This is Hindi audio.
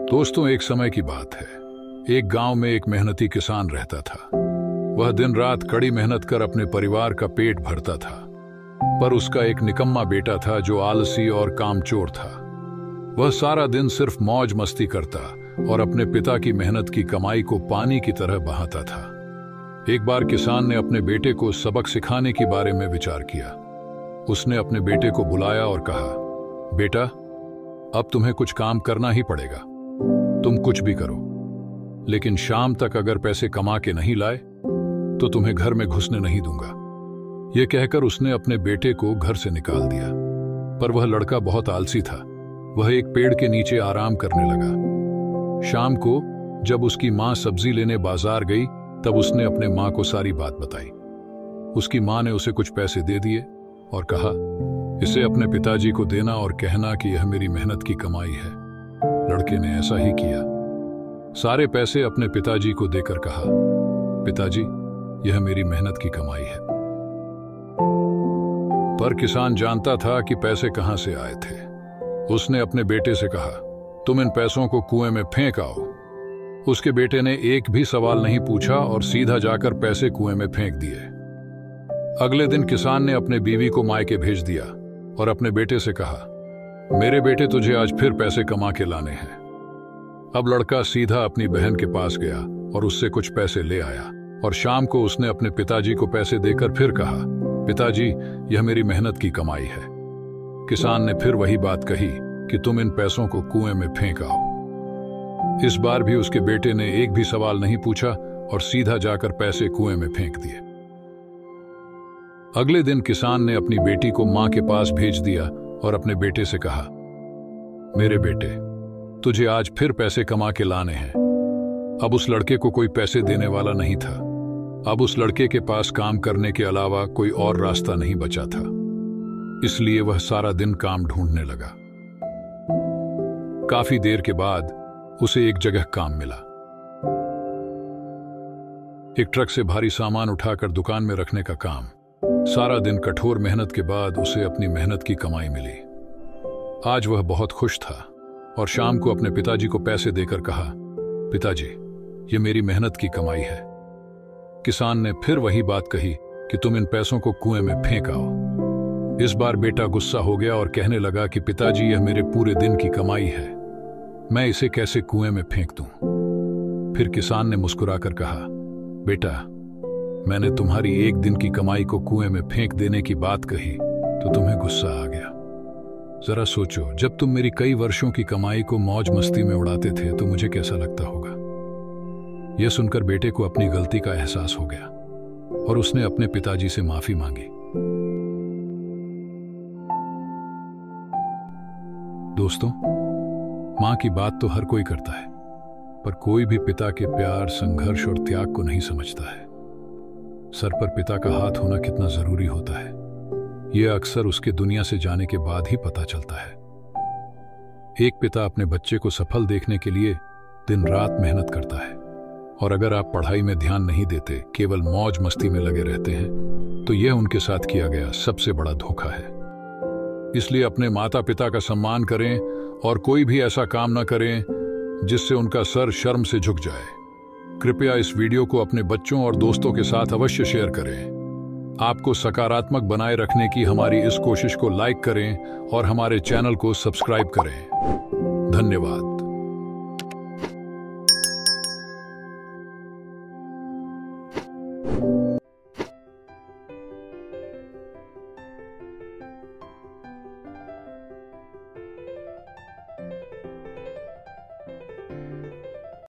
दोस्तों, एक समय की बात है। एक गांव में एक मेहनती किसान रहता था। वह दिन रात कड़ी मेहनत कर अपने परिवार का पेट भरता था। पर उसका एक निकम्मा बेटा था जो आलसी और कामचोर था। वह सारा दिन सिर्फ मौज मस्ती करता और अपने पिता की मेहनत की कमाई को पानी की तरह बहाता था। एक बार किसान ने अपने बेटे को सबक सिखाने के बारे में विचार किया। उसने अपने बेटे को बुलाया और कहा, बेटा, अब तुम्हें कुछ काम करना ही पड़ेगा। तुम कुछ भी करो, लेकिन शाम तक अगर पैसे कमा के नहीं लाए तो तुम्हें घर में घुसने नहीं दूंगा। यह कहकर उसने अपने बेटे को घर से निकाल दिया। पर वह लड़का बहुत आलसी था। वह एक पेड़ के नीचे आराम करने लगा। शाम को जब उसकी मां सब्जी लेने बाजार गई, तब उसने अपने मां को सारी बात बताई। उसकी मां ने उसे कुछ पैसे दे दिए और कहा, इसे अपने पिताजी को देना और कहना कि यह मेरी मेहनत की कमाई है। लड़के ने ऐसा ही किया। सारे पैसे अपने पिताजी को देकर कहा, पिताजी, यह मेरी मेहनत की कमाई है। पर किसान जानता था कि पैसे कहां से आए थे। उसने अपने बेटे से कहा, तुम इन पैसों को कुएं में फेंक आओ। उसके बेटे ने एक भी सवाल नहीं पूछा और सीधा जाकर पैसे कुएं में फेंक दिए। अगले दिन किसान ने अपने बीवी को मायके भेज दिया और अपने बेटे से कहा, मेरे बेटे, तुझे आज फिर पैसे कमा के लाने हैं। अब लड़का सीधा अपनी बहन के पास गया और उससे कुछ पैसे ले आया और शाम को उसने अपने पिताजी को पैसे देकर फिर कहा, पिताजी, यह मेरी मेहनत की कमाई है। किसान ने फिर वही बात कही कि तुम इन पैसों को कुएं में फेंक आओ। इस बार भी उसके बेटे ने एक भी सवाल नहीं पूछा और सीधा जाकर पैसे कुएं में फेंक दिए। अगले दिन किसान ने अपनी बेटी को मां के पास भेज दिया और अपने बेटे से कहा, मेरे बेटे, तुझे आज फिर पैसे कमा के लाने हैं। अब उस लड़के को कोई पैसे देने वाला नहीं था। अब उस लड़के के पास काम करने के अलावा कोई और रास्ता नहीं बचा था। इसलिए वह सारा दिन काम ढूंढने लगा। काफी देर के बाद उसे एक जगह काम मिला। एक ट्रक से भारी सामान उठाकर दुकान में रखने का काम। सारा दिन कठोर मेहनत के बाद उसे अपनी मेहनत की कमाई मिली। आज वह बहुत खुश था और शाम को अपने पिताजी को पैसे देकर कहा, पिताजी, ये मेरी मेहनत की कमाई है। किसान ने फिर वही बात कही कि तुम इन पैसों को कुएं में फेंक आओ। इस बार बेटा गुस्सा हो गया और कहने लगा कि पिताजी, यह मेरे पूरे दिन की कमाई है। मैं इसे कैसे कुएं में फेंक दूं? फिर किसान ने मुस्कुराकर कहा, बेटा, मैंने तुम्हारी एक दिन की कमाई को कुएं में फेंक देने की बात कही तो तुम्हें गुस्सा आ गया। जरा सोचो, जब तुम मेरी कई वर्षों की कमाई को मौज मस्ती में उड़ाते थे तो मुझे कैसा लगता होगा। यह सुनकर बेटे को अपनी गलती का एहसास हो गया और उसने अपने पिताजी से माफी मांगी। दोस्तों, मां की बात तो हर कोई करता है, पर कोई भी पिता के प्यार, संघर्ष और त्याग को नहीं समझता है। सर पर पिता का हाथ होना कितना जरूरी होता है, यह अक्सर उसके दुनिया से जाने के बाद ही पता चलता है। एक पिता अपने बच्चे को सफल देखने के लिए दिन रात मेहनत करता है, और अगर आप पढ़ाई में ध्यान नहीं देते, केवल मौज मस्ती में लगे रहते हैं, तो यह उनके साथ किया गया सबसे बड़ा धोखा है। इसलिए अपने माता पिता का सम्मान करें और कोई भी ऐसा काम न करें जिससे उनका सर शर्म से झुक जाए। कृपया इस वीडियो को अपने बच्चों और दोस्तों के साथ अवश्य शेयर करें। आपको सकारात्मक बनाए रखने की हमारी इस कोशिश को लाइक करें और हमारे चैनल को सब्सक्राइब करें। धन्यवाद।